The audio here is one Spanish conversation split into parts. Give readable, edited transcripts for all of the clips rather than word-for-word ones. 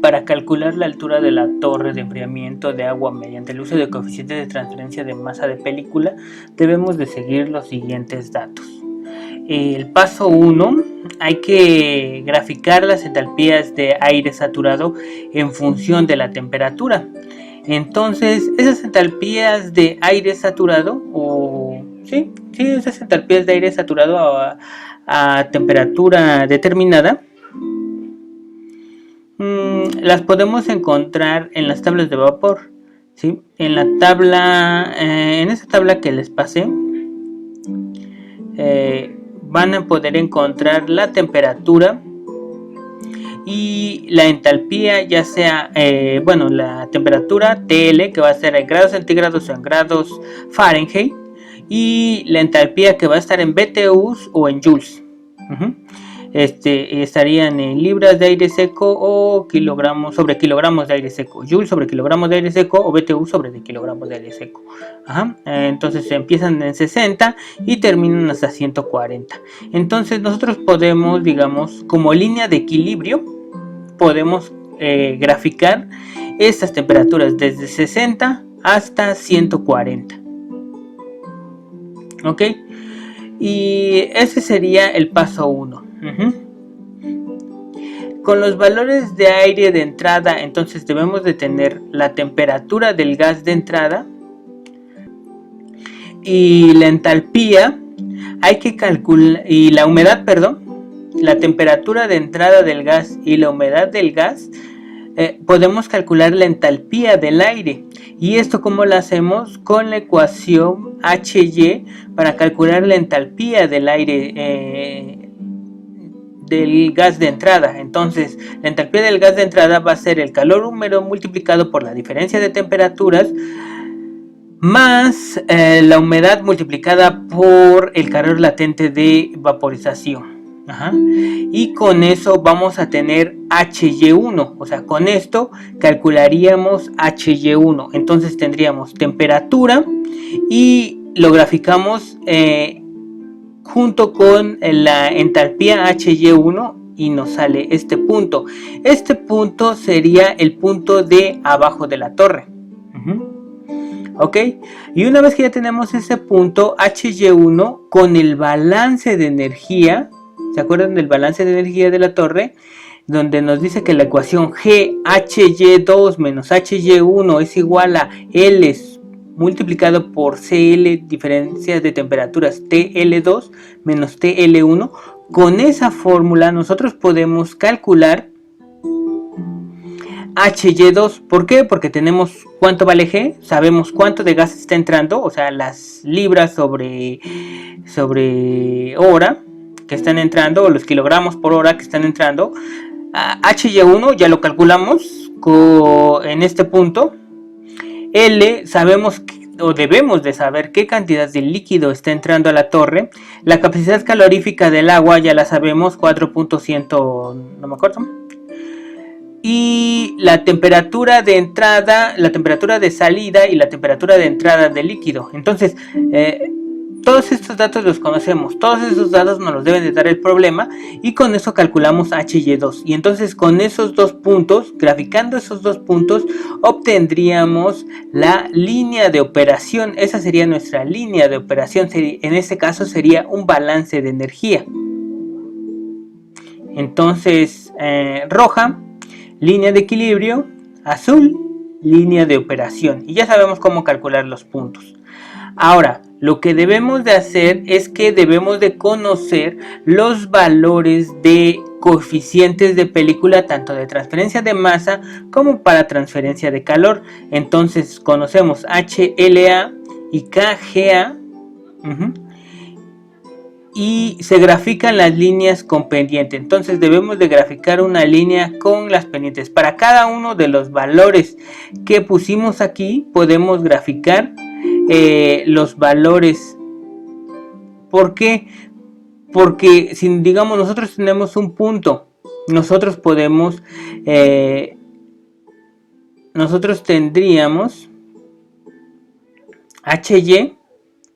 para calcular la altura de la torre de enfriamiento de agua mediante el uso de coeficientes de transferencia de masa de película, debemos de seguir los siguientes datos. El paso 1, hay que graficar las entalpías de aire saturado en función de la temperatura. Entonces, esas entalpías de aire saturado, esas entalpías de aire saturado a temperatura determinada, las podemos encontrar en las tablas de vapor, ¿sí? En esa tabla que les pasé, van a poder encontrar la temperatura y la entalpía, ya sea, la temperatura TL, que va a ser en grados centígrados o en grados Fahrenheit, y la entalpía, que va a estar en BTUs o en joules. Estarían en libras de aire seco o kilogramos sobre kilogramos de aire seco, joules sobre kilogramos de aire seco o BTU sobre de kilogramos de aire seco. Entonces empiezan en 60 y terminan hasta 140. Entonces nosotros podemos, digamos, como línea de equilibrio, podemos graficar estas temperaturas desde 60 hasta 140. ¿Ok? Y ese sería el paso 1. Con los valores de aire de entrada, entonces debemos de tener la temperatura del gas de entrada y la entalpía, hay que calcular, y la humedad, la temperatura de entrada del gas y la humedad del gas. Podemos calcular la entalpía del aire, y esto ¿cómo lo hacemos? Con la ecuación HY para calcular la entalpía del aire del gas de entrada. Entonces la entalpía del gas de entrada va a ser el calor húmedo multiplicado por la diferencia de temperaturas más la humedad multiplicada por el calor latente de vaporización. Y con eso vamos a tener HY1, o sea, con esto calcularíamos HY1. Entonces tendríamos temperatura y lo graficamos junto con la entalpía HY1 y nos sale este punto. Este punto sería el punto de abajo de la torre. ¿Ok? Y una vez que ya tenemos ese punto HY1 con el balance de energía, ¿se acuerdan del balance de energía de la torre? Donde nos dice que la ecuación GHY2 menos HY1 es igual a L multiplicado por CL, diferencia de temperaturas, TL2 menos TL1. Con esa fórmula nosotros podemos calcular HY2. ¿Por qué? Porque tenemos cuánto vale G, sabemos cuánto de gas está entrando, o sea, las libras sobre hora que están entrando, o los kilogramos por hora que están entrando. HY1 ya lo calculamos en este punto. L, sabemos o debemos de saber qué cantidad de líquido está entrando a la torre. La capacidad calorífica del agua ya la sabemos, 4.100, no me acuerdo. Y la temperatura de entrada, la temperatura de salida y la temperatura de entrada del líquido. Entonces, todos estos datos los conocemos, todos esos datos nos los deben de dar el problema, y con eso calculamos HY2. Y entonces con esos dos puntos, graficando esos dos puntos, obtendríamos la línea de operación. Esa sería nuestra línea de operación. En este caso sería un balance de energía. Entonces, roja, línea de equilibrio; azul, línea de operación. Y ya sabemos cómo calcular los puntos. Ahora, lo que debemos de hacer es que debemos de conocer los valores de coeficientes de película, tanto de transferencia de masa como para transferencia de calor. Entonces conocemos HLA y KGA, y se grafican las líneas con pendiente. Entonces debemos de graficar una línea con las pendientes. Para cada uno de los valores que pusimos aquí podemos graficar los valores. ¿Por qué? Porque si digamos nosotros tenemos un punto, nosotros podemos nosotros tendríamos HY,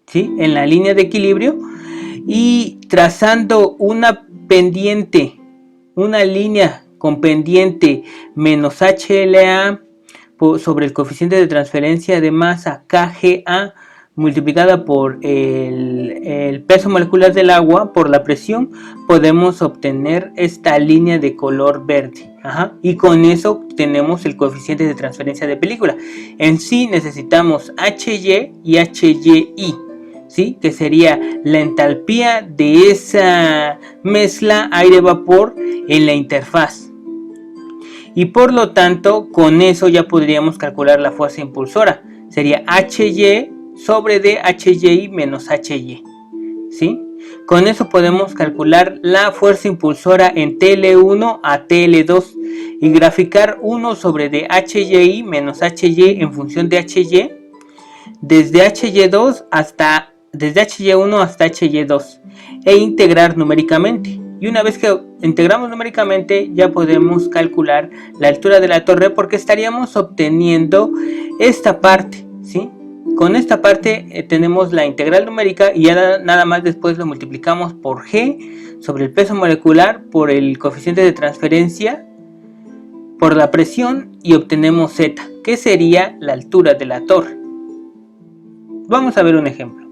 ¿sí?, en la línea de equilibrio, y trazando una pendiente, una línea con pendiente menos HLA sobre el coeficiente de transferencia de masa KGA multiplicada por el peso molecular del agua por la presión, podemos obtener esta línea de color verde. Y con eso tenemos el coeficiente de transferencia de película. En sí necesitamos HY y HYI, ¿sí? Que sería la entalpía de esa mezcla aire-vapor en la interfaz. Y por lo tanto, con eso ya podríamos calcular la fuerza impulsora. Sería HY sobre D HY menos HY, ¿sí? Con eso podemos calcular la fuerza impulsora en TL1 a TL2 y graficar 1 sobre D HY menos HY en función de HY desde HY1 hasta HY2 e integrar numéricamente. Y una vez que integramos numéricamente ya podemos calcular la altura de la torre, porque estaríamos obteniendo esta parte, ¿sí? Con esta parte tenemos la integral numérica y ya nada más después lo multiplicamos por G sobre el peso molecular, por el coeficiente de transferencia, por la presión y obtenemos Z, que sería la altura de la torre. Vamos a ver un ejemplo.